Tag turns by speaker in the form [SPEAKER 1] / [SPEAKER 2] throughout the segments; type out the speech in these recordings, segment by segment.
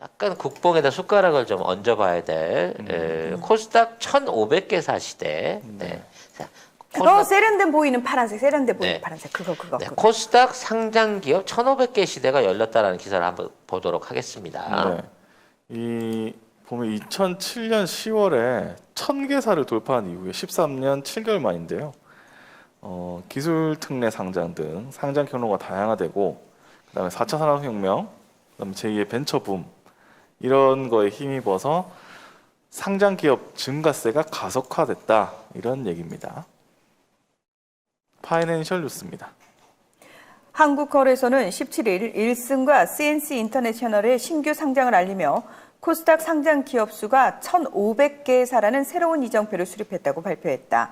[SPEAKER 1] 약간 국뽕에다 숟가락을 좀 얹어봐야 될 코스닥 1,500개 사시대. 네. 자,
[SPEAKER 2] 세련돼 보이는 파란색, 세련돼 보이는
[SPEAKER 1] 네.
[SPEAKER 2] 파란색. 그거.
[SPEAKER 1] 네, 코스닥 상장 기업 1,500개 시대가 열렸다라는 기사를 한번 보도록 하겠습니다.
[SPEAKER 3] 네. 이 보면 2007년 10월에 1000개사를 돌파한 이후에 13년 7개월 만인데요. 기술 특례 상장 등 상장 경로가 다양화되고 그다음에 4차 산업혁명, 그다음에 제2의 벤처붐 이런 거에 힘입어서 상장 기업 증가세가 가속화됐다 이런 얘기입니다. 파이낸셜 뉴스입니다.
[SPEAKER 2] 한국거래소는 17일 1승과 CNC 인터내셔널의 신규 상장을 알리며 코스닥 상장 기업 수가 1,500개사라는 새로운 이정표를 수립했다고 발표했다.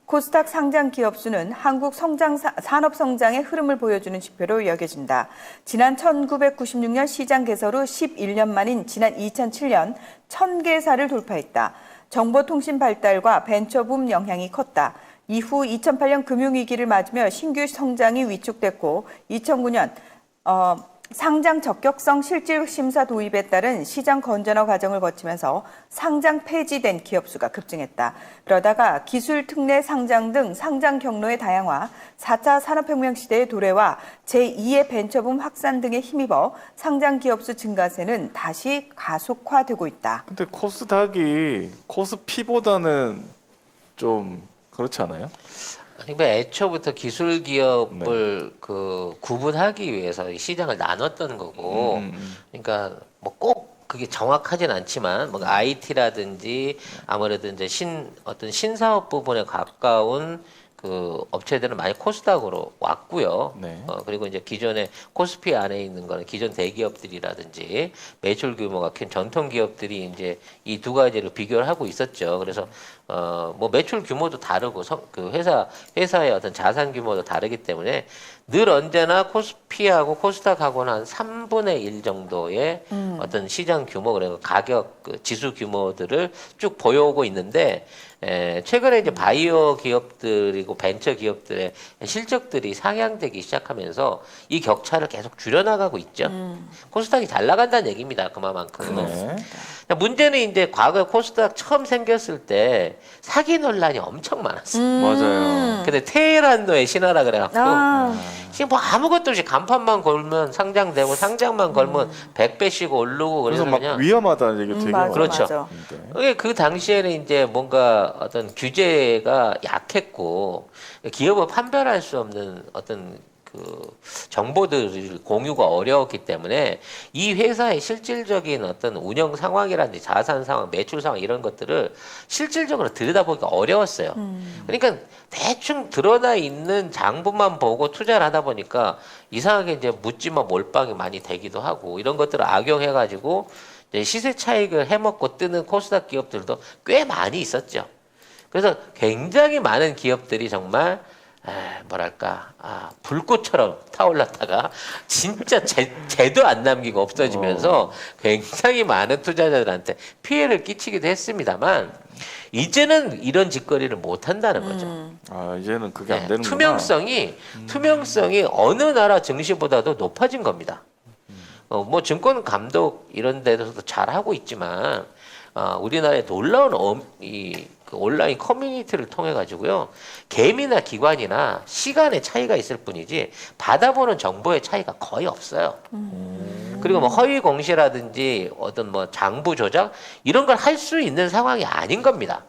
[SPEAKER 2] 코스닥 상장 기업 수는 한국 산업 성장의 흐름을 보여주는 지표로 여겨진다. 지난 1996년 시장 개설 후 11년 만인 지난 2007년 1,000개사를 돌파했다. 정보통신 발달과 벤처붐 영향이 컸다. 이후 2008년 금융위기를 맞으며 신규 성장이 위축됐고 2009년 상장 적격성 실질 심사 도입에 따른 시장 건전화 과정을 거치면서 상장 폐지된 기업 수가 급증했다. 그러다가 기술 특례 상장 등 상장 경로의 다양화, 4차 산업혁명 시대의 도래와 제2의 벤처붐 확산 등에 힘입어 상장 기업 수 증가세는 다시 가속화되고 있다.
[SPEAKER 3] 근데 코스닥이 코스피보다는 좀 그렇지 않아요?
[SPEAKER 1] 그러니까 애초부터 기술 기업을 그 구분하기 위해서 이 시장을 나눴던 거고, 그러니까 뭐 꼭 그게 정확하진 않지만, 뭐 IT라든지 아무래도 이제 어떤 신사업 부분에 가까운 그 업체들은 많이 코스닥으로 왔고요.
[SPEAKER 3] 네.
[SPEAKER 1] 그리고 이제 기존에 코스피 안에 있는 거는 기존 대기업들이라든지 매출 규모가 큰 전통 기업들이 이제 이 두 가지를 비교를 하고 있었죠. 그래서 뭐 매출 규모도 다르고 그 회사의 어떤 자산 규모도 다르기 때문에 늘 언제나 코스피하고 코스닥하고는 한 3분의 1 정도의 어떤 시장 규모, 그리고 가격 그 지수 규모들을 쭉 보여오고 있는데, 최근에 이제 바이오 기업들이고 벤처 기업들의 실적들이 상향되기 시작하면서 이 격차를 계속 줄여나가고 있죠. 코스닥이 잘 나간다는 얘기입니다. 그만큼.
[SPEAKER 3] 네.
[SPEAKER 1] 문제는 이제 과거에 코스닥 처음 생겼을 때 사기 논란이 엄청 많았어요.
[SPEAKER 3] 맞아요.
[SPEAKER 1] 근데 테헤란노의 신화라 그래갖고 지금 뭐 아무것도 없이 간판만 걸면 상장되고 상장만 걸면 100배씩 오르고
[SPEAKER 3] 그래서
[SPEAKER 1] 그래서
[SPEAKER 3] 막
[SPEAKER 1] 그냥
[SPEAKER 3] 위험하다는 얘기 되게 많아요.
[SPEAKER 1] 그렇죠.
[SPEAKER 2] 맞아.
[SPEAKER 1] 그 당시에는 이제 뭔가 어떤 규제가 약했고 기업을 판별할 수 없는 어떤 그 정보들 공유가 어려웠기 때문에 이 회사의 실질적인 어떤 운영 상황이라든지 자산 상황, 매출 상황 이런 것들을 실질적으로 들여다보기가 어려웠어요. 그러니까 대충 드러나 있는 장부만 보고 투자를 하다 보니까 이상하게 이제 묻지마 몰빵이 많이 되기도 하고 이런 것들을 악용해가지고 이제 시세 차익을 해먹고 뜨는 코스닥 기업들도 꽤 많이 있었죠. 그래서 굉장히 많은 기업들이 정말 뭐랄까 불꽃처럼 타올랐다가 진짜 재도 안 남기고 없어지면서 굉장히 많은 투자자들한테 피해를 끼치기도 했습니다만 이제는 이런 짓거리를 못 한다는 거죠.
[SPEAKER 3] 아, 이제는 그게 안 되는구나.
[SPEAKER 1] 투명성이 어느 나라 증시보다도 높아진 겁니다. 뭐 증권 감독 이런 데서도 잘 하고 있지만 우리나라의 놀라운 그 온라인 커뮤니티를 통해 가지고요 개미나 기관이나 시간의 차이가 있을 뿐이지 받아보는 정보의 차이가 거의 없어요. 그리고 뭐 허위 공시라든지 어떤 뭐 장부 조작 이런 걸 할 수 있는 상황이 아닌 겁니다.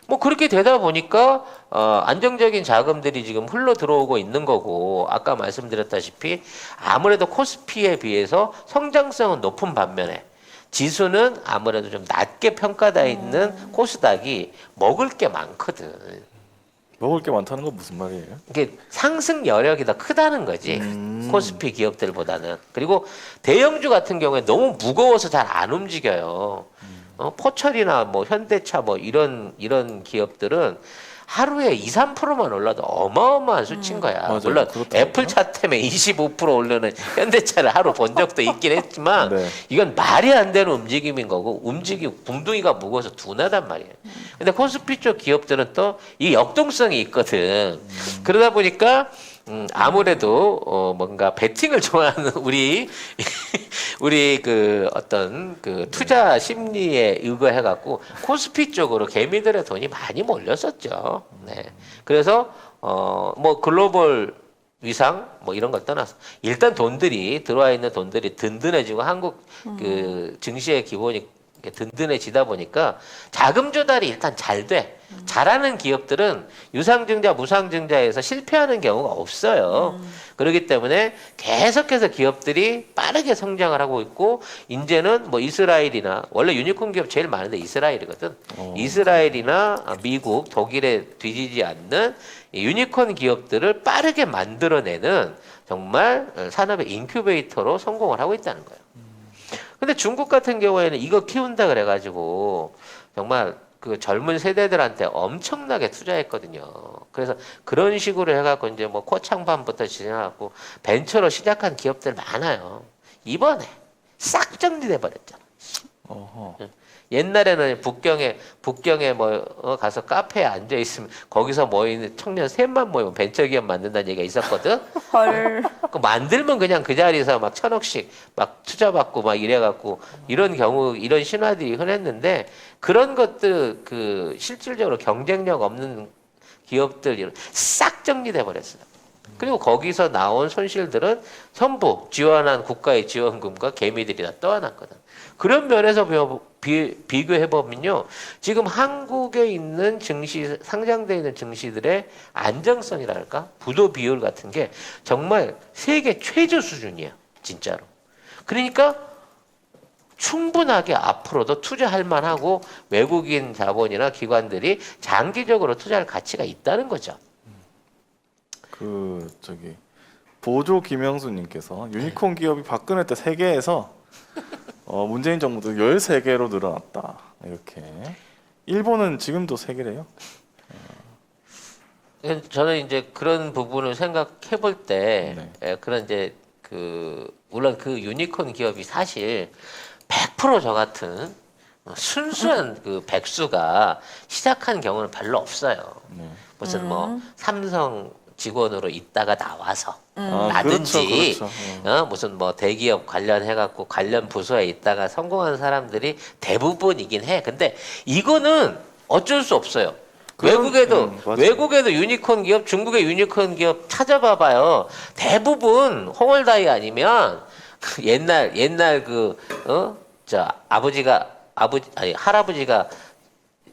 [SPEAKER 1] 뭐 그렇게 되다 보니까 안정적인 자금들이 지금 흘러 들어오고 있는 거고 아까 말씀드렸다시피 아무래도 코스피에 비해서 성장성은 높은 반면에 지수는 아무래도 좀 낮게 평가되어 있는 코스닥이 먹을 게 많거든.
[SPEAKER 3] 먹을 게 많다는 건 무슨 말이에요?
[SPEAKER 1] 이게 상승 여력이 더 크다는 거지. 코스피 기업들보다는. 그리고 대형주 같은 경우에 너무 무거워서 잘 안 움직여요. 포철이나 뭐 현대차 뭐 이런 기업들은 하루에 2, 3%만 올라도 어마어마한 수치인 거야.
[SPEAKER 3] 맞아요.
[SPEAKER 1] 물론
[SPEAKER 3] 그렇더라고요.
[SPEAKER 1] 애플차 때문에 25% 오르는 현대차를 하루 본 적도 있긴 했지만
[SPEAKER 3] 네.
[SPEAKER 1] 이건 말이 안 되는 움직임인 거고 붕둥이가 무거워서 둔하단 말이에요. 근데 코스피 쪽 기업들은 또 이 역동성이 있거든. 그러다 보니까 아무래도 뭔가 베팅을 좋아하는 우리 그 어떤 그 투자 심리에 의거해 갖고 코스피 쪽으로 개미들의 돈이 많이 몰렸었죠. 네. 그래서 뭐 글로벌 위상 뭐 이런 걸 떠나서 일단 돈들이 들어와 있는 돈들이 든든해지고 한국 그 증시의 기본이 든든해지다 보니까 자금 조달이 일단 잘 돼. 잘하는 기업들은 유상증자, 무상증자에서 실패하는 경우가 없어요. 그렇기 때문에 계속해서 기업들이 빠르게 성장을 하고 있고, 이제는 뭐 이스라엘이나, 원래 유니콘 기업 제일 많은데 이스라엘이거든. 이스라엘이나 미국, 독일에 뒤지지 않는 유니콘 기업들을 빠르게 만들어내는 정말 산업의 인큐베이터로 성공을 하고 있다는 거예요. 근데 중국 같은 경우에는 이거 키운다 그래가지고 정말 그 젊은 세대들한테 엄청나게 투자했거든요. 그래서 그런 식으로 해갖고 이제 뭐 코창반부터 시작하고 벤처로 시작한 기업들 많아요. 이번에 싹 정리돼 버렸잖아.
[SPEAKER 3] 어허.
[SPEAKER 1] 옛날에는 북경에 뭐 가서 카페에 앉아 있으면 거기서 모이는 청년 셋만 모이면 벤처기업 만든다는 얘기가 있었거든.
[SPEAKER 2] 헐.
[SPEAKER 1] 그 만들면 그냥 그 자리에서 막 1,000억씩 막 투자받고 막 이래갖고 이런 경우 이런 신화들이 흔했는데 그런 것들 그 실질적으로 경쟁력 없는 기업들 싹 정리돼 버렸어요. 그리고 거기서 나온 손실들은 전부 지원한 국가의 지원금과 개미들이 다 떠안았거든. 그런 면에서 비교해보면요. 지금 한국에 있는 증시, 상장되어 있는 증시들의 안정성이랄까? 부도 비율 같은 게 정말 세계 최저 수준이에요. 진짜로. 그러니까 충분하게 앞으로도 투자할 만하고 외국인 자본이나 기관들이 장기적으로 투자할 가치가 있다는 거죠.
[SPEAKER 3] 그 저기 보조 김영수님께서 유니콘 기업이 박근혜 때 세계에서 문재인 정부도 13개로 늘어났다. 이렇게. 일본은 지금도 3개래요.
[SPEAKER 1] 저는 이제 그런 부분을 생각해 볼 때,
[SPEAKER 3] 네.
[SPEAKER 1] 그런 이제 물론 그 유니콘 기업이 사실 100% 저 같은 순수한 그 백수가 시작한 경우는 별로 없어요.
[SPEAKER 3] 네.
[SPEAKER 1] 무슨 뭐 삼성 직원으로 있다가 나와서
[SPEAKER 3] 아,
[SPEAKER 1] 라든지
[SPEAKER 3] 그렇죠, 그렇죠.
[SPEAKER 1] 무슨 뭐 대기업 관련해갖고 관련 부서에 있다가 성공한 사람들이 대부분이긴 해. 근데 이거는 어쩔 수 없어요.
[SPEAKER 3] 맞아요.
[SPEAKER 1] 외국에도 유니콘 기업, 중국의 유니콘 기업 찾아봐봐요. 대부분 홍월다이 아니면 옛날 할아버지가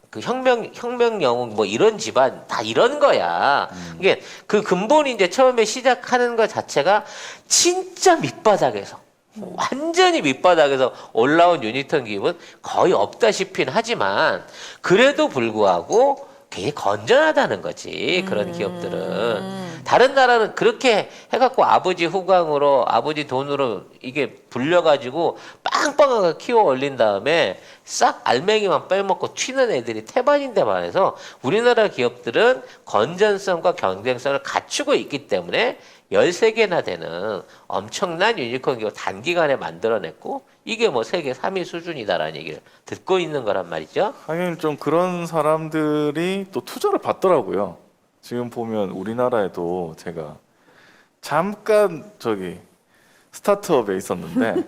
[SPEAKER 1] 그 혁명 영웅 뭐 이런 집안 다 이런 거야. 이게 그 근본이 이제 처음에 시작하는 것 자체가 진짜 밑바닥에서 완전히 밑바닥에서 올라온 유니콘 기업은 거의 없다시피는 하지만 그래도 불구하고 굉장히 건전하다는 거지. 그런 기업들은. 다른 나라는 그렇게 해갖고 아버지 후광으로 아버지 돈으로 이게 불려가지고 빵빵하게 키워 올린 다음에 싹 알맹이만 빼먹고 튀는 애들이 태반인데 반해서 우리나라 기업들은 건전성과 경쟁성을 갖추고 있기 때문에 13개나 되는 엄청난 유니콘 기업 단기간에 만들어냈고 이게 뭐 세계 3위 수준이다라는 얘기를 듣고 있는 거란 말이죠.
[SPEAKER 3] 하긴 좀 그런 사람들이 또 투자를 받더라고요. 지금 보면 우리나라에도 제가 잠깐 저기 스타트업에 있었는데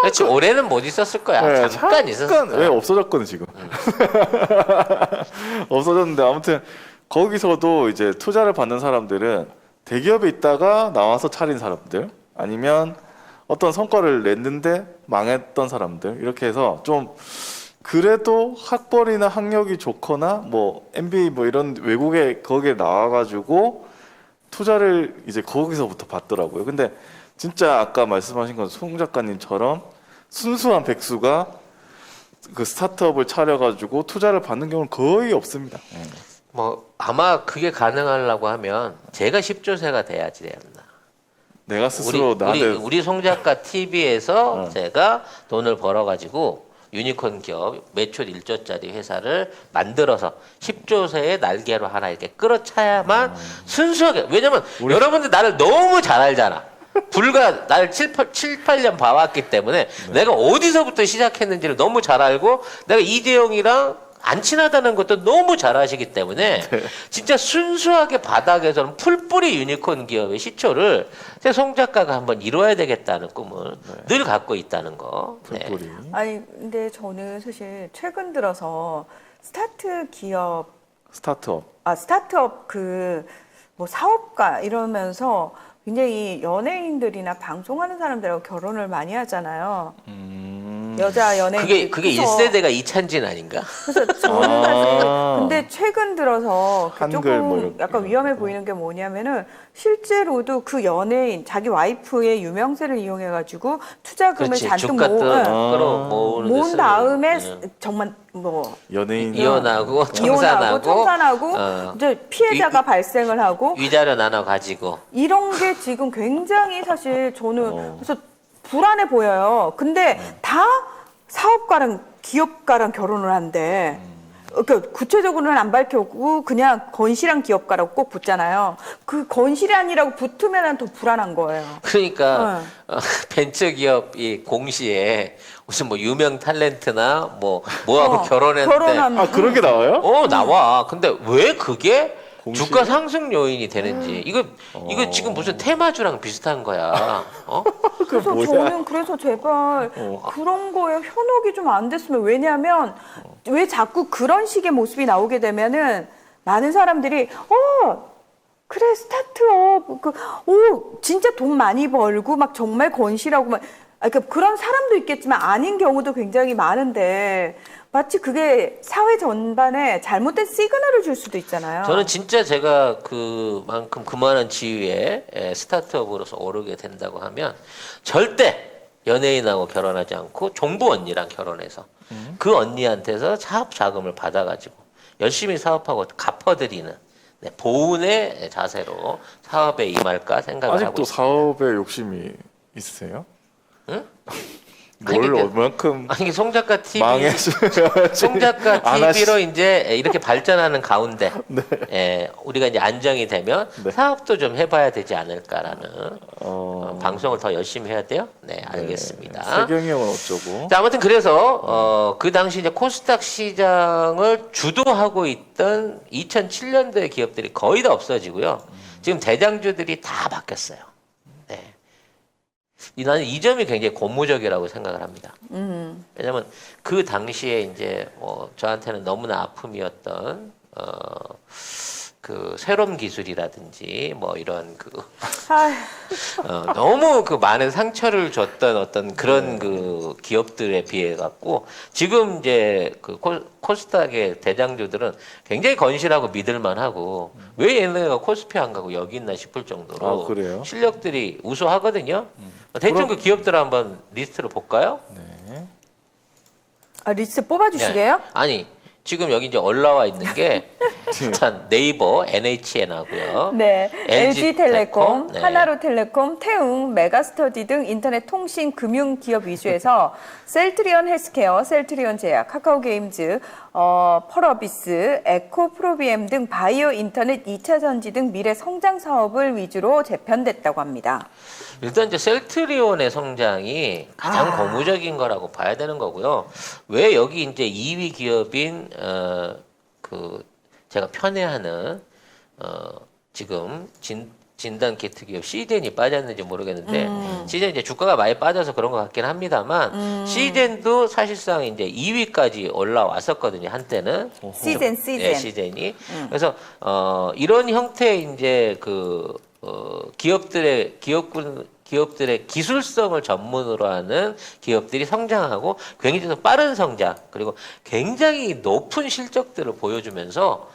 [SPEAKER 1] 그렇지 올해는 못 있었을 거야.
[SPEAKER 3] 네,
[SPEAKER 1] 잠깐 있었을 거야.
[SPEAKER 3] 왜 없어졌거든 지금. 없어졌는데 아무튼 거기서도 이제 투자를 받는 사람들은 대기업에 있다가 나와서 차린 사람들 아니면 어떤 성과를 냈는데 망했던 사람들 이렇게 해서 좀 그래도 학벌이나 학력이 좋거나 뭐 MBA 뭐 이런 외국에 거기에 나와가지고 투자를 이제 거기서부터 받더라고요. 근데 진짜 아까 말씀하신 건 송 작가님처럼 순수한 백수가 그 스타트업을 차려가지고 투자를 받는 경우는 거의 없습니다.
[SPEAKER 1] 뭐 아마 그게 가능하려고 하면 제가 10조세가 돼야지 되었나.
[SPEAKER 3] 내가 스스로
[SPEAKER 1] 우리 송 작가 TV에서 제가 돈을 벌어가지고 유니콘 기업 매출 1조짜리 회사를 만들어서 10조세의 날개로 하나 이렇게 끌어차야만 순수하게. 왜냐면 여러분들 나를 너무 잘 알잖아. 불과 날 7, 8년 봐왔기 때문에 내가 어디서부터 시작했는지를 너무 잘 알고 내가 이재용이랑 안 친하다는 것도 너무 잘 아시기 때문에 진짜 순수하게 바닥에서는 풀뿌리 유니콘 기업의 시초를 새 송 작가가 한번 이루어야 되겠다는 꿈을 늘 갖고 있다는 거. 네.
[SPEAKER 3] 풀뿌리.
[SPEAKER 2] 아니 근데 저는 사실 최근 들어서 스타트업 그 뭐 사업가 이러면서 굉장히 연예인들이나 방송하는 사람들하고 결혼을 많이 하잖아요. 여자 연예인.
[SPEAKER 1] 그게 1세대가 이찬진 아닌가?
[SPEAKER 2] 그래서 저는 사실 근데 최근 들어서 그
[SPEAKER 3] 한글
[SPEAKER 2] 조금
[SPEAKER 3] 뭐 이렇게
[SPEAKER 2] 약간 위험해 보이는 게 뭐냐면은 실제로도 그 연예인 자기 와이프의 유명세를 이용해 가지고 투자금을
[SPEAKER 1] 그렇지.
[SPEAKER 2] 잔뜩
[SPEAKER 1] 주가
[SPEAKER 2] 모은
[SPEAKER 1] 모으는
[SPEAKER 2] 다음에 정말 뭐
[SPEAKER 3] 연예인
[SPEAKER 1] 이혼하고
[SPEAKER 2] 청산하고
[SPEAKER 1] 어.
[SPEAKER 2] 이제 피해자가 발생을 하고
[SPEAKER 1] 위자료 나눠 가지고
[SPEAKER 2] 이런 게 지금 굉장히 사실 저는 그래서 불안해 보여요. 근데 다 사업가랑 기업가랑 결혼을 한대. 그러니까 구체적으로는 안 밝혀고 그냥 건실한 기업가라고 꼭 붙잖아요. 그 건실한이라고 붙으면 더 불안한 거예요.
[SPEAKER 1] 그러니까 벤처기업이 공시에 무슨 뭐 유명 탤런트나 뭐하고 결혼했는데
[SPEAKER 2] 결혼하면
[SPEAKER 3] 그런 게 나와요?
[SPEAKER 1] 나와. 근데 왜 그게
[SPEAKER 3] 공시에?
[SPEAKER 1] 주가 상승 요인이 되는지 이거 지금 무슨 테마주랑 비슷한 거야.
[SPEAKER 2] 그래서
[SPEAKER 3] 뭐야?
[SPEAKER 2] 저는 그래서 제발 그런 거에 현혹이 좀 안 됐으면 왜냐하면 왜 자꾸 그런 식의 모습이 나오게 되면은 많은 사람들이 그래 스타트업 진짜 돈 많이 벌고 막 정말 건실하고 막 그러니까 그런 사람도 있겠지만 아닌 경우도 굉장히 많은데 마치 그게 사회 전반에 잘못된 시그널을 줄 수도 있잖아요.
[SPEAKER 1] 저는 진짜 제가 그만큼 그만한 지위에 스타트업으로서 오르게 된다고 하면 절대 연예인하고 결혼하지 않고 종부 언니랑 결혼해서 그 언니한테서 사업 자금을 받아가지고 열심히 사업하고 갚아드리는 보훈의 자세로 사업에 임할까 생각을 하고
[SPEAKER 3] 아직도
[SPEAKER 1] 있습니다.
[SPEAKER 3] 사업에 욕심이 있으세요?
[SPEAKER 1] 응?
[SPEAKER 3] 뭘
[SPEAKER 1] 아니,
[SPEAKER 3] 얼만큼
[SPEAKER 1] 아니 송 작가 TV
[SPEAKER 3] 망했어요?
[SPEAKER 1] 송 작가
[SPEAKER 3] 안
[SPEAKER 1] TV로 이제 이렇게 발전하는 가운데 우리가 이제 안정이 되면 사업도 좀 해봐야 되지 않을까라는 방송을 더 열심히 해야 돼요. 네, 알겠습니다.
[SPEAKER 3] 세경이 형은 어쩌고?
[SPEAKER 1] 자, 아무튼 그래서 그 당시 이제 코스닥 시장을 주도하고 있던 2007년도의 기업들이 거의 다 없어지고요. 지금 대장주들이 다 바뀌었어요. 네. 나는 이 점이 굉장히 고무적이라고 생각을 합니다. 왜냐면 그 당시에 이제 저한테는 너무나 아픔이었던 그 새로운 기술이라든지 뭐 이런 너무 그 많은 상처를 줬던 어떤 그런 그 기업들에 비해 갖고 지금 이제 그 코스닥의 대장주들은 굉장히 건실하고 믿을만하고 왜 얘네가 코스피 안 가고 여기 있나 싶을 정도로
[SPEAKER 3] 그래요?
[SPEAKER 1] 실력들이 우수하거든요. 대충 그 기업들 한번 리스트를 볼까요?
[SPEAKER 3] 네.
[SPEAKER 2] 리스트 뽑아주시게요?
[SPEAKER 1] 아니 지금 여기 이제 올라와 있는 게 일단 네이버, NHN하고요.
[SPEAKER 2] 네, LG텔레콤,
[SPEAKER 1] 네.
[SPEAKER 2] 하나로텔레콤, 태웅, 메가스터디 등 인터넷 통신 금융 기업 위주에서 셀트리온 헬스케어, 셀트리온 제약, 카카오게임즈, 펄어비스, 에코프로비엠 등 바이오 인터넷 2차 전지 등 미래 성장 사업을 위주로 재편됐다고 합니다.
[SPEAKER 1] 일단 이제 셀트리온의 성장이 가장 고무적인 거라고 봐야 되는 거고요. 왜 여기 이제 2위 기업인 제가 편애하는 지금 진단 키트 기업 시젠이 빠졌는지 모르겠는데 시젠 이제 주가가 많이 빠져서 그런 것 같긴 합니다만 시젠도 사실상 이제 2위까지 올라왔었거든요 한때는
[SPEAKER 2] 시젠.
[SPEAKER 1] 네, 시젠이 그래서 이런 형태의 이제 기업들의 기술성을 전문으로 하는 기업들이 성장하고 굉장히 빠른 성장 그리고 굉장히 높은 실적들을 보여주면서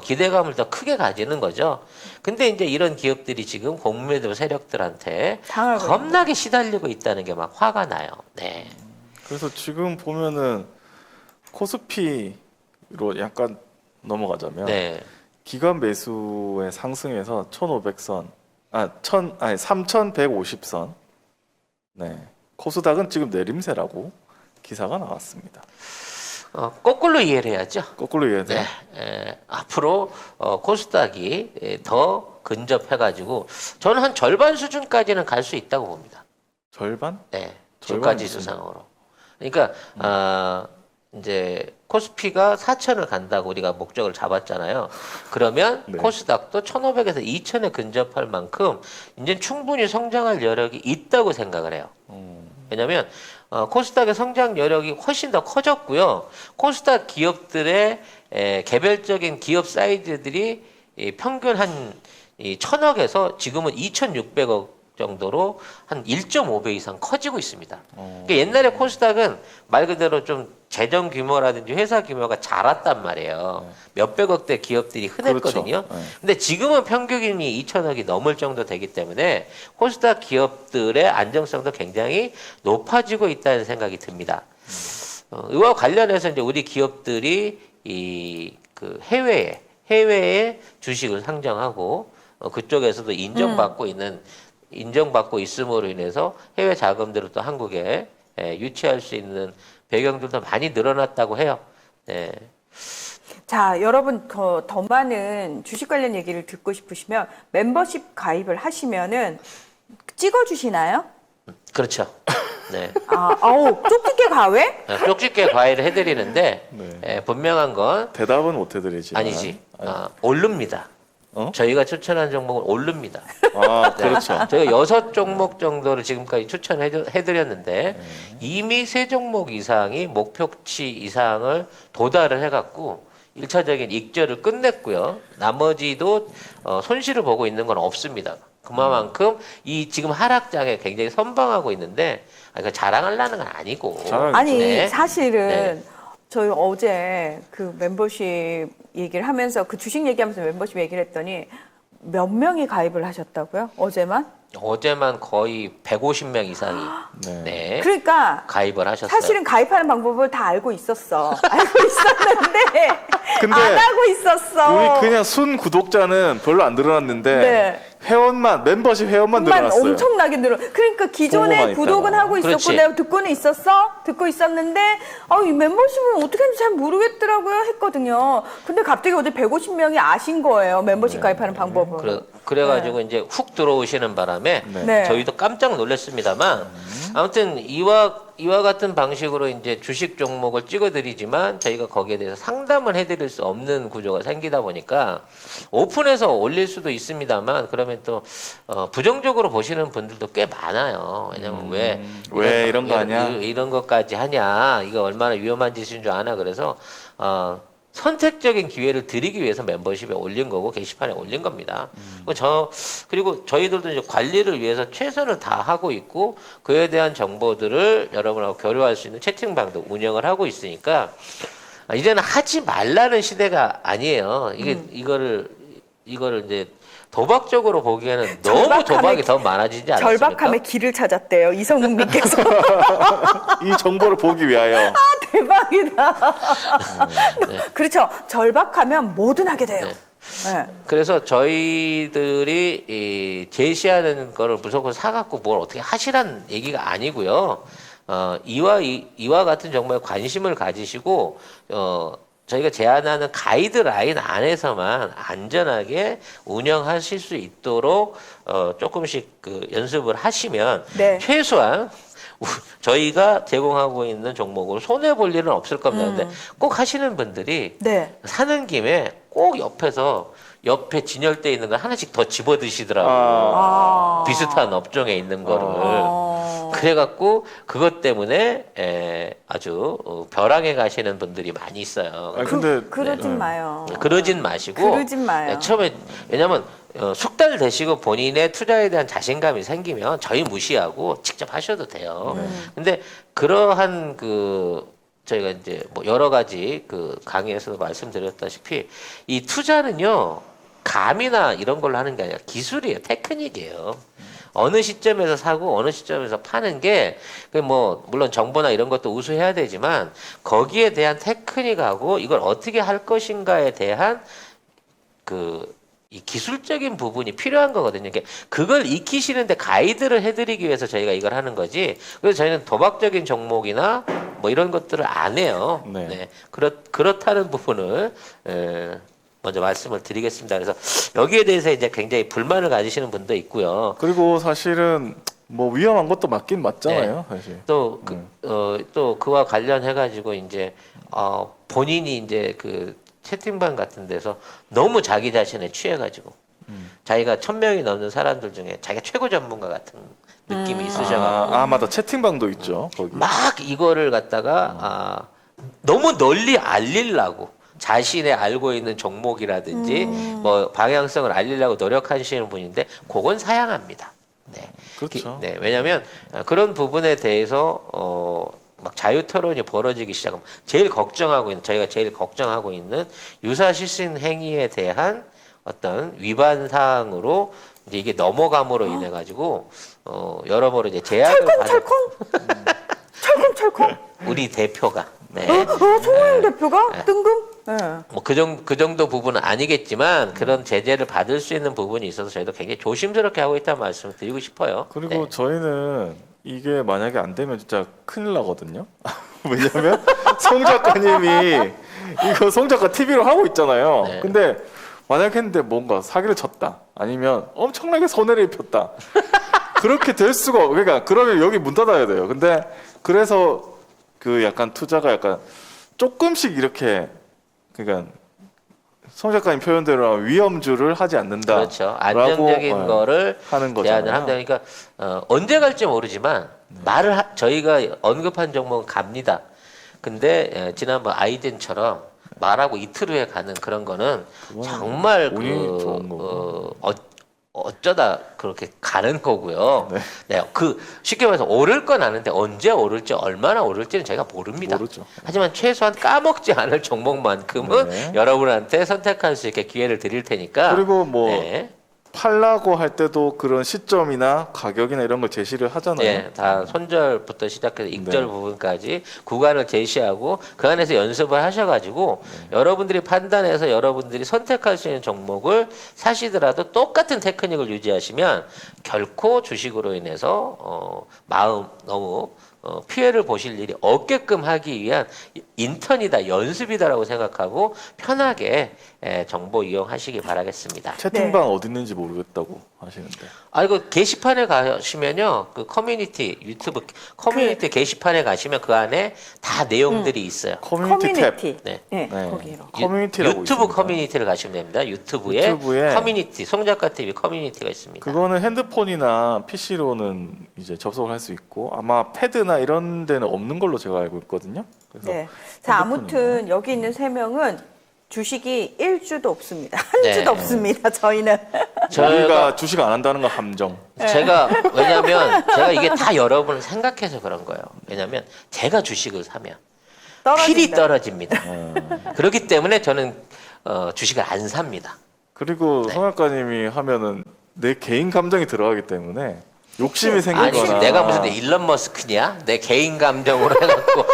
[SPEAKER 1] 기대감을 더 크게 가지는 거죠. 근데 이제 이런 기업들이 지금 공매도 세력들한테 겁나게 시달리고 있다는 게 막 화가 나요. 네.
[SPEAKER 3] 그래서 지금 보면은 코스피로 약간 넘어가자면
[SPEAKER 1] 네.
[SPEAKER 3] 기관 매수의 상승에서 1,500선, 3,150선. 네. 코스닥은 지금 내림세라고 기사가 나왔습니다.
[SPEAKER 1] 거꾸로 이해를 해야죠.
[SPEAKER 3] 거꾸로 이해돼.
[SPEAKER 1] 네. 앞으로 코스닥이 더 근접해가지고 저는 한 절반 수준까지는 갈 수 있다고 봅니다.
[SPEAKER 3] 절반?
[SPEAKER 1] 네.
[SPEAKER 3] 절반
[SPEAKER 1] 주가 지수상으로. 그러니까 이제 코스피가 4천을 간다고 우리가 목적을 잡았잖아요. 그러면
[SPEAKER 3] 네.
[SPEAKER 1] 코스닥도 1,500에서 2천에 근접할 만큼 이제 충분히 성장할 여력이 있다고 생각을 해요. 왜냐하면 코스닥의 성장 여력이 훨씬 더 커졌고요. 코스닥 기업들의 개별적인 기업 사이즈들이 평균 한 1,000억에서 지금은 2,600억 정도로 한 1.5배 이상 커지고 있습니다. 그러니까 옛날에 코스닥은 말 그대로 좀 재정 규모라든지 회사 규모가 작았단 말이에요. 몇백억대 기업들이 흔했거든요.
[SPEAKER 3] 그렇죠. 네.
[SPEAKER 1] 근데 지금은 평균이 2천억이 넘을 정도 되기 때문에 코스닥 기업들의 안정성도 굉장히 높아지고 있다는 생각이 듭니다. 이와 관련해서 이제 우리 기업들이 그 해외에 주식을 상장하고 그쪽에서도 인정받고 있음으로 인해서 해외 자금들을 또 한국에 유치할 수 있는 배경들도 많이 늘어났다고 해요. 네.
[SPEAKER 2] 자, 여러분 더 많은 주식 관련 얘기를 듣고 싶으시면 멤버십 가입을 하시면은 찍어주시나요?
[SPEAKER 1] 그렇죠. 네.
[SPEAKER 2] 아우, 쪽집게 가회?
[SPEAKER 1] 쪽집게 과외를 해드리는데
[SPEAKER 3] 네.
[SPEAKER 1] 분명한 건
[SPEAKER 3] 대답은 못 해드리지.
[SPEAKER 1] 아니지. 오릅니다. 저희가 추천한 종목은 오릅니다.
[SPEAKER 3] 그렇죠.
[SPEAKER 1] 저희가 6종목 정도를 지금까지 추천해드렸는데 이미 3종목 이상이 목표치 이상을 도달을 해갖고 1차적인 익절을 끝냈고요. 나머지도 손실을 보고 있는 건 없습니다. 그만큼 이 지금 하락장에 굉장히 선방하고 있는데 이거 자랑하려는 건 아니고
[SPEAKER 2] 아니,
[SPEAKER 1] 네.
[SPEAKER 2] 사실은
[SPEAKER 1] 네.
[SPEAKER 2] 저희 어제 그 멤버십 얘기를 하면서 그 주식 얘기하면서 멤버십 얘기를 했더니 몇 명이 가입을 하셨다고요? 어제만
[SPEAKER 1] 거의 150명 이상이
[SPEAKER 3] 네.
[SPEAKER 1] 네,
[SPEAKER 2] 그러니까
[SPEAKER 1] 가입을 하셨어요.
[SPEAKER 2] 사실은 가입하는 방법을 다 알고 있었어. 알고 있었는데
[SPEAKER 3] 근데
[SPEAKER 2] 안 하고 있었어.
[SPEAKER 3] 우리 그냥 순 구독자는 별로 안 늘어났는데
[SPEAKER 2] 네.
[SPEAKER 3] 멤버십 회원만
[SPEAKER 2] 정말
[SPEAKER 3] 늘어났어요.
[SPEAKER 2] 엄청나게 늘어. 그러니까 기존에
[SPEAKER 3] 보고만
[SPEAKER 2] 구독은
[SPEAKER 3] 있다가.
[SPEAKER 2] 하고 있었고
[SPEAKER 1] 그렇지.
[SPEAKER 2] 내가 듣고는 있었어. 듣고 있었는데 이 멤버십은 어떻게 하는지 잘 모르겠더라고요 했거든요. 근데 갑자기 어제 150명이 아신 거예요. 멤버십 가입하는 방법을.
[SPEAKER 1] 그래가지고 이제 훅 들어오시는 바람에
[SPEAKER 2] 네.
[SPEAKER 1] 저희도 깜짝 놀랐습니다만 아무튼 이와 같은 방식으로 이제 주식 종목을 찍어드리지만 저희가 거기에 대해서 상담을 해드릴 수 없는 구조가 생기다 보니까 오픈해서 올릴 수도 있습니다만 그러면 또 부정적으로 보시는 분들도 꽤 많아요. 왜냐면 왜
[SPEAKER 3] 이런 거 하냐?
[SPEAKER 1] 이런 것까지 하냐? 이거 얼마나 위험한 짓인 줄 아나? 그래서 선택적인 기회를 드리기 위해서 멤버십에 올린 거고 게시판에 올린 겁니다. 그리고 저희들도 이제 관리를 위해서 최선을 다하고 있고 그에 대한 정보들을 여러분하고 교류할 수 있는 채팅방도 운영을 하고 있으니까 이제는 하지 말라는 시대가 아니에요. 이거를 이제 도박적으로 보기에는 너무 도박이 더 많아지지 않습니까?
[SPEAKER 2] 절박함의 길을 찾았대요. 이성욱님께서.
[SPEAKER 3] 이 정보를 보기 위하여.
[SPEAKER 2] 대박이다. 그렇죠. 절박하면 뭐든 하게 돼요. 네.
[SPEAKER 1] 그래서 저희들이 제시하는 거를 무조건 사갖고 뭘 어떻게 하시란 얘기가 아니고요. 이와 같은 정보에 관심을 가지시고 저희가 제안하는 가이드라인 안에서만 안전하게 운영하실 수 있도록 조금씩 그 연습을 하시면
[SPEAKER 2] 네.
[SPEAKER 1] 최소한 저희가 제공하고 있는 종목으로 손해 볼 일은 없을 겁니다. 근데 꼭 하시는 분들이
[SPEAKER 2] 네.
[SPEAKER 1] 사는 김에 꼭 옆에 진열돼 있는 거 하나씩 더 집어 드시더라고요. 비슷한 업종에 있는 거를. 그래갖고 그것 때문에 아주 벼랑에 가시는 분들이 많이 있어요.
[SPEAKER 3] 근데
[SPEAKER 2] 그러진 마요.
[SPEAKER 1] 그러진 마시고
[SPEAKER 2] 그러진 마요.
[SPEAKER 1] 처음에 왜냐면 숙달되시고 본인의 투자에 대한 자신감이 생기면 저희 무시하고 직접 하셔도 돼요. 근데 그러한 저희가 이제 뭐 여러 가지 강의에서도 말씀드렸다시피 이 투자는요 감이나 이런 걸로 하는 게 아니라 기술이에요, 테크닉이에요. 어느 시점에서 사고 어느 시점에서 파는 게 뭐 물론 정보나 이런 것도 우수해야 되지만 거기에 대한 테크닉하고 이걸 어떻게 할 것인가에 대한 이 기술적인 부분이 필요한 거거든요. 그러니까 그걸 익히시는데 가이드를 해드리기 위해서 저희가 이걸 하는 거지. 그래서 저희는 도박적인 종목이나 뭐 이런 것들을 안 해요.
[SPEAKER 3] 네.
[SPEAKER 1] 그렇다는 부분을 먼저 말씀을 드리겠습니다. 그래서 여기에 대해서 이제 굉장히 불만을 가지시는 분도 있고요.
[SPEAKER 3] 그리고 사실은 뭐 위험한 것도 맞긴 맞잖아요, 사실.
[SPEAKER 1] 또 또 그와 관련해 가지고 이제 본인이 이제 그 채팅방 같은 데서 너무 자기 자신에 취해 가지고 자기가 1,000명이 넘는 사람들 중에 자기가 최고 전문가 같은 느낌이 있으셔가지고
[SPEAKER 3] 맞다. 채팅방도 있죠, 거기.
[SPEAKER 1] 막 이거를 갖다가 너무 널리 알리려고 자신의 알고 있는 종목이라든지 뭐 방향성을 알리려고 노력하시는 분인데 그건 사양합니다. 네.
[SPEAKER 3] 그렇죠.
[SPEAKER 1] 네. 왜냐하면 그런 부분에 대해서 막 자유 토론이 벌어지기 시작하면 저희가 제일 걱정하고 있는 유사시신 행위에 대한 어떤 위반 사항으로 이제 이게 넘어감으로 인해 가지고 여러모로 이제 제약을
[SPEAKER 2] 철컹철컹.
[SPEAKER 1] 우리 대표가
[SPEAKER 2] 송호영 대표가 뜬금? 네.
[SPEAKER 1] 뭐 그 정도 부분은 아니겠지만 그런 제재를 받을 수 있는 부분이 있어서 저희도 굉장히 조심스럽게 하고 있다는 말씀을 드리고 싶어요.
[SPEAKER 3] 그리고
[SPEAKER 1] 네.
[SPEAKER 3] 저희는 이게 만약에 안 되면 진짜 큰일 나거든요. 왜냐면 송 작가님이 이거 송 작가 TV로 하고 있잖아요.
[SPEAKER 1] 네.
[SPEAKER 3] 근데 만약 했는데 뭔가 사기를 쳤다. 아니면 엄청나게 손해를 입혔다. 그렇게 될 수가 그러니까 그러면 여기 문 닫아야 돼요. 근데 그래서 그 약간 투자가 약간 조금씩 이렇게 그러니까 송 작가님 표현대로 위험주를 하지 않는다.
[SPEAKER 1] 그렇죠. 안정적인 거를
[SPEAKER 3] 하는
[SPEAKER 1] 제안을
[SPEAKER 3] 거잖아요.
[SPEAKER 1] 한다. 그러니까 언제 갈지 모르지만 저희가 언급한 종목은 갑니다. 근데 지난번 아이덴처럼 말하고 이틀 후에 가는 그런 거는 정말
[SPEAKER 3] 운이 좋은 거고.
[SPEAKER 1] 어쩌다 그렇게 가는 거고요. 네, 그 쉽게 말해서 오를 건 아는데 언제 오를지 얼마나 오를지는 저희가 모릅니다.
[SPEAKER 3] 모르죠.
[SPEAKER 1] 하지만 최소한 까먹지 않을 종목만큼은
[SPEAKER 3] 네.
[SPEAKER 1] 여러분한테 선택할 수 있게 기회를 드릴 테니까.
[SPEAKER 3] 그리고 뭐
[SPEAKER 1] 네.
[SPEAKER 3] 팔라고 할 때도 그런 시점이나 가격이나 이런 걸 제시를 하잖아요.
[SPEAKER 1] 네, 다 손절부터 시작해서 익절
[SPEAKER 3] 네.
[SPEAKER 1] 부분까지 구간을 제시하고 그 안에서 연습을 하셔가지고 여러분들이 판단해서 여러분들이 선택할 수 있는 종목을 사시더라도 똑같은 테크닉을 유지하시면 결코 주식으로 인해서 마음 너무 피해를 보실 일이 없게끔 하기 위한 인턴이다, 연습이다라고 생각하고 편하게 정보 이용하시기 바라겠습니다.
[SPEAKER 3] 채팅방 어디 있는지 모르겠다고 하시는데.
[SPEAKER 1] 이거 게시판에 가시면요, 그 커뮤니티 유튜브 커뮤니티 게시판에 가시면 그 안에 다 내용들이 있어요.
[SPEAKER 3] 커뮤니티 탭.
[SPEAKER 1] 네.
[SPEAKER 2] 네,
[SPEAKER 3] 네.
[SPEAKER 2] 거기로.
[SPEAKER 3] 커뮤니티라고
[SPEAKER 1] 유튜브
[SPEAKER 3] 있습니다.
[SPEAKER 1] 커뮤니티를 가시면 됩니다. 유튜브에 커뮤니티 송작가 TV 커뮤니티가 있습니다.
[SPEAKER 3] 그거는 핸드폰이나 PC로는 이제 접속을 할 수 있고 아마 패드나 이런 데는 없는 걸로 제가 알고 있거든요. 그래서
[SPEAKER 2] 네. 자, 아무튼 여기 있는 3명은 주식이 1주도 없습니다. 한
[SPEAKER 1] 네.
[SPEAKER 2] 주도 없습니다. 저희는.
[SPEAKER 3] 저희가 주식 안 한다는 건 함정.
[SPEAKER 1] 왜냐면 제가 이게 다 여러분을 생각해서 그런 거예요. 왜냐면 제가 주식을 사면 필이 떨어집니다. 그렇기 때문에 저는 주식을 안 삽니다.
[SPEAKER 3] 그리고
[SPEAKER 1] 네.
[SPEAKER 3] 송 작가님이 하면은 내 개인 감정이 들어가기 때문에 욕심이 생기거나.
[SPEAKER 1] 아니 내가 무슨 일론 머스크냐? 내 개인 감정으로 해갖고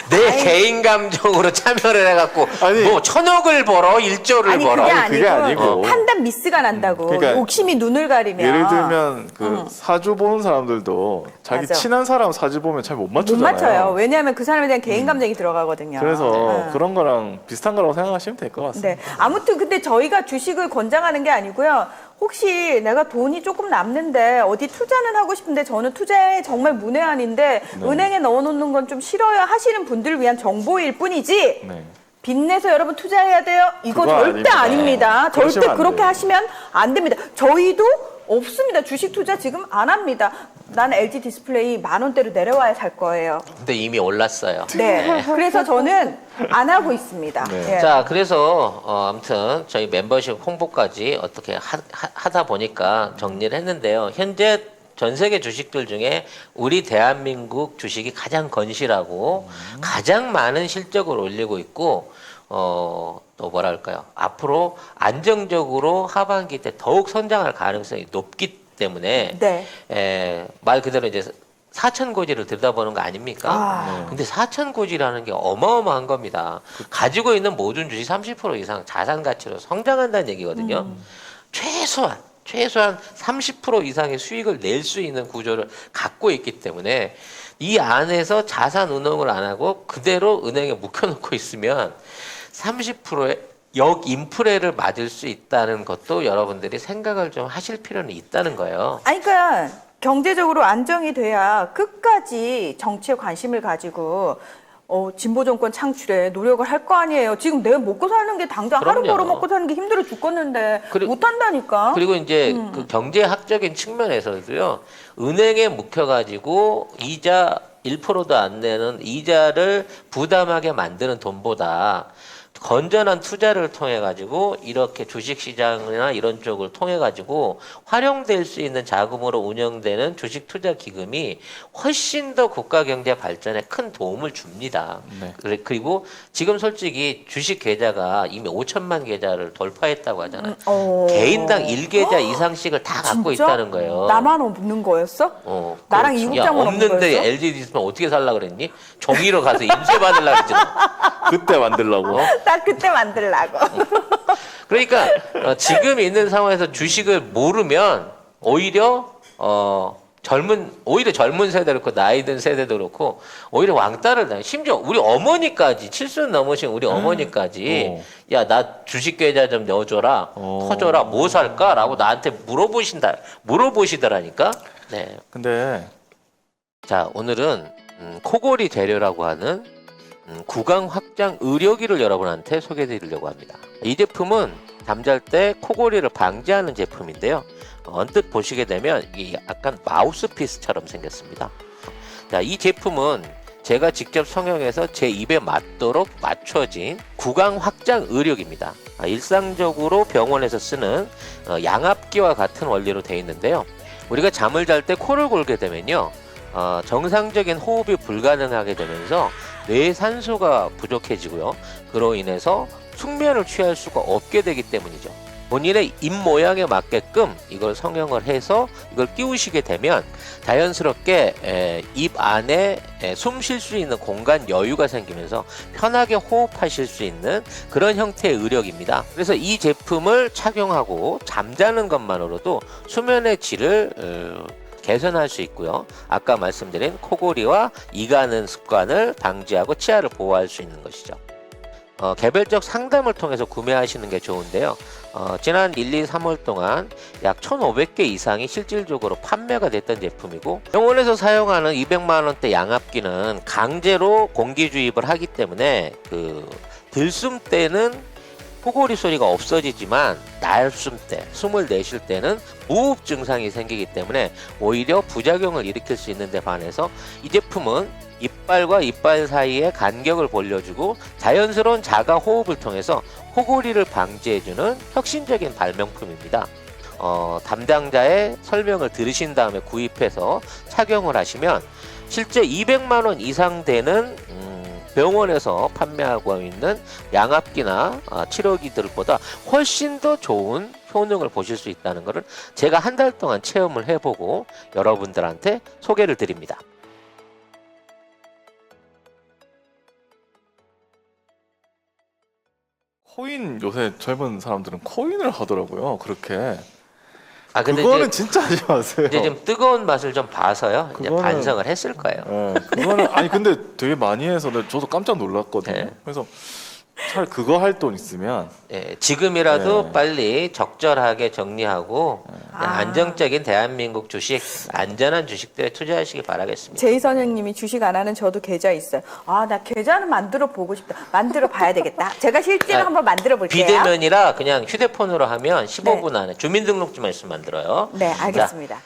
[SPEAKER 1] 내 개인 감정으로 참여를 해갖고
[SPEAKER 3] 아니,
[SPEAKER 1] 뭐 1,000억을 벌어 1조를 벌어.
[SPEAKER 3] 그게 아니고.
[SPEAKER 2] 판단 미스가 난다고.
[SPEAKER 3] 그러니까
[SPEAKER 2] 욕심이 눈을 가리면.
[SPEAKER 3] 예를 들면 그 사주 보는 사람들도 자기
[SPEAKER 2] 맞아.
[SPEAKER 3] 친한 사람 사주 보면 잘 못
[SPEAKER 2] 못
[SPEAKER 3] 맞추잖아요.
[SPEAKER 2] 맞춰요. 왜냐하면 그 사람에 대한 개인 감정이 들어가거든요.
[SPEAKER 3] 그래서 그런 거랑 비슷한 거라고 생각하시면 될 것 같습니다.
[SPEAKER 2] 네. 아무튼 근데 저희가 주식을 권장하는 게 아니고요. 혹시 내가 돈이 조금 남는데 어디 투자는 하고 싶은데 저는 투자에 정말 문외한인데 은행에 넣어놓는 건 좀 싫어요 하시는 분들을 위한 정보일 뿐이지
[SPEAKER 3] 네.
[SPEAKER 2] 빚내서 여러분 투자해야 돼요? 이거
[SPEAKER 3] 그거
[SPEAKER 2] 절대 아닙니다. 절대
[SPEAKER 3] 그러시면 안
[SPEAKER 2] 그렇게
[SPEAKER 3] 돼요.
[SPEAKER 2] 하시면 안 됩니다. 저희도 없습니다. 주식 투자 지금 안 합니다. 나는 LG 디스플레이 10,000원대로 내려와야 살 거예요.
[SPEAKER 1] 근데 이미 올랐어요.
[SPEAKER 2] 네. 그래서 저는 안 하고 있습니다.
[SPEAKER 3] 네.
[SPEAKER 2] 예.
[SPEAKER 1] 자, 그래서 아무튼 저희 멤버십 홍보까지 어떻게 하다 보니까 정리를 했는데요. 현재 전 세계 주식들 중에 우리 대한민국 주식이 가장 건실하고 가장 많은 실적을 올리고 있고 또 뭐랄까요? 앞으로 안정적으로 하반기 때 더욱 성장할 가능성이 높기 때문에
[SPEAKER 2] 네.
[SPEAKER 1] 말 그대로 이제 4,000고지를 들여다보는 거 아닙니까? 근데 4,000고지라는 게 어마어마한 겁니다. 가지고 있는 모든 주식 30% 이상 자산 가치로 성장한다는 얘기거든요. 최소한 30% 이상의 수익을 낼 수 있는 구조를 갖고 있기 때문에 이 안에서 자산 운용을 안 하고 그대로 은행에 묵혀놓고 있으면 30%의 역인플레를 맞을 수 있다는 것도 여러분들이 생각을 좀 하실 필요는 있다는 거예요.
[SPEAKER 2] 아니, 그러니까 경제적으로 안정이 돼야 끝까지 정치에 관심을 가지고 진보 정권 창출에 노력을 할 거 아니에요. 지금 내가 먹고 사는 게 당장 하루
[SPEAKER 1] 그럼요.
[SPEAKER 2] 벌어 먹고 사는 게 힘들어 죽겠는데 못 한다니까.
[SPEAKER 1] 그리고 이제 그 경제학적인 측면에서도요. 은행에 묵혀가지고 이자 1%도 안 내는 이자를 부담하게 만드는 돈보다 건전한 투자를 통해 가지고 이렇게 주식 시장이나 이런 쪽을 통해 가지고 활용될 수 있는 자금으로 운영되는 주식 투자 기금이 훨씬 더 국가 경제 발전에 큰 도움을 줍니다.
[SPEAKER 3] 네.
[SPEAKER 1] 그리고 지금 솔직히 주식 계좌가 이미 5천만 계좌를 돌파했다고 하잖아요. 개인당 1계좌 이상씩을 다 갖고
[SPEAKER 2] 진짜?
[SPEAKER 1] 있다는 거예요.
[SPEAKER 2] 나만 없는 거였어? 나랑
[SPEAKER 1] 그렇지.
[SPEAKER 2] 이국장만 없는
[SPEAKER 1] 없는데
[SPEAKER 2] 거였어?
[SPEAKER 1] LG 있으면 어떻게 살라 그랬니? 종이로 가서 인쇄 받으려고 했지.
[SPEAKER 3] 그때 만들라고.
[SPEAKER 2] 나 그때 만들라고.
[SPEAKER 1] 그러니까 지금 있는 상황에서 주식을 모르면 오히려 젊은 세대도 그렇고 나이 든 세대도 그렇고 오히려 왕따를 당해. 심지어 우리 어머니까지 70 넘으신 우리 어머니까지 야 나 주식 계좌 좀 넣어줘라 터줘라 뭐 살까라고 나한테 물어보시더라니까. 네.
[SPEAKER 3] 근데
[SPEAKER 1] 자 오늘은 코골이 재료라고 하는 구강 확장 의료기를 여러분한테 소개해드리려고 합니다. 이 제품은 잠잘 때 코골이를 방지하는 제품인데요. 언뜻 보시게 되면 이게 약간 마우스피스처럼 생겼습니다. 자, 이 제품은 제가 직접 성형해서 제 입에 맞도록 맞춰진 구강 확장 의료기입니다. 일상적으로 병원에서 쓰는 양압기와 같은 원리로 되어 있는데요. 우리가 잠을 잘 때 코를 골게 되면요. 정상적인 호흡이 불가능하게 되면서 뇌의 산소가 부족해지고요. 그로 인해서 숙면을 취할 수가 없게 되기 때문이죠. 본인의 입 모양에 맞게끔 이걸 성형을 해서 이걸 끼우시게 되면 자연스럽게 입 안에 숨 쉴 수 있는 공간 여유가 생기면서 편하게 호흡하실 수 있는 그런 형태의 의력입니다. 그래서 이 제품을 착용하고 잠자는 것만으로도 수면의 질을 개선할 수 있고요. 아까 말씀드린 코골이와 이가는 습관을 방지하고 치아를 보호할 수 있는 것이죠. 개별적 상담을 통해서 구매하시는 게 좋은데요. 지난 1, 2, 3월 동안 약 1,500개 이상이 실질적으로 판매가 됐던 제품이고 병원에서 사용하는 200만 원대 양압기는 강제로 공기 주입을 하기 때문에 들숨 때는 코골이 소리가 없어지지만 날숨 때, 숨을 내쉴 때는 무호흡 증상이 생기기 때문에 오히려 부작용을 일으킬 수 있는 데 반해서 이 제품은 이빨과 이빨 사이에 간격을 벌려주고 자연스러운 자가 호흡을 통해서 코골이를 방지해주는 혁신적인 발명품입니다. 담당자의 설명을 들으신 다음에 구입해서 착용을 하시면 실제 200만 원 이상 되는 병원에서 판매하고 있는 양압기나 치료기들보다 훨씬 더 좋은 효능을 보실 수 있다는 것을 제가 한 달 동안 체험을 해보고 여러분들한테 소개를 드립니다.
[SPEAKER 3] 코인 요새 젊은 사람들은 코인을 하더라고요. 그렇게.
[SPEAKER 1] 근데
[SPEAKER 3] 그거는
[SPEAKER 1] 이제,
[SPEAKER 3] 진짜 하지 마세요.
[SPEAKER 1] 이제 좀 뜨거운 맛을 좀 봐서요. 이제
[SPEAKER 3] 그거는-
[SPEAKER 1] 반성을 했을 거예요.
[SPEAKER 3] 그거는 아니 근데 되게 많이 해서 저도 깜짝 놀랐거든요.
[SPEAKER 1] 네.
[SPEAKER 3] 그래서 차라리 그거 할 돈 있으면
[SPEAKER 1] 지금이라도
[SPEAKER 3] 네.
[SPEAKER 1] 빨리 적절하게 정리하고 안정적인 대한민국 주식, 안전한 주식들에 투자하시기 바라겠습니다.
[SPEAKER 2] 제이 선생님이 주식 안 하는 저도 계좌 있어요. 나 계좌는 만들어 보고 싶다. 만들어 봐야 되겠다. 제가 실제로 한번 만들어 볼게요.
[SPEAKER 1] 비대면이라 그냥 휴대폰으로 하면 15분
[SPEAKER 2] 네.
[SPEAKER 1] 안에 주민등록증만 있으면 만들어요.
[SPEAKER 2] 네, 알겠습니다.
[SPEAKER 1] 자,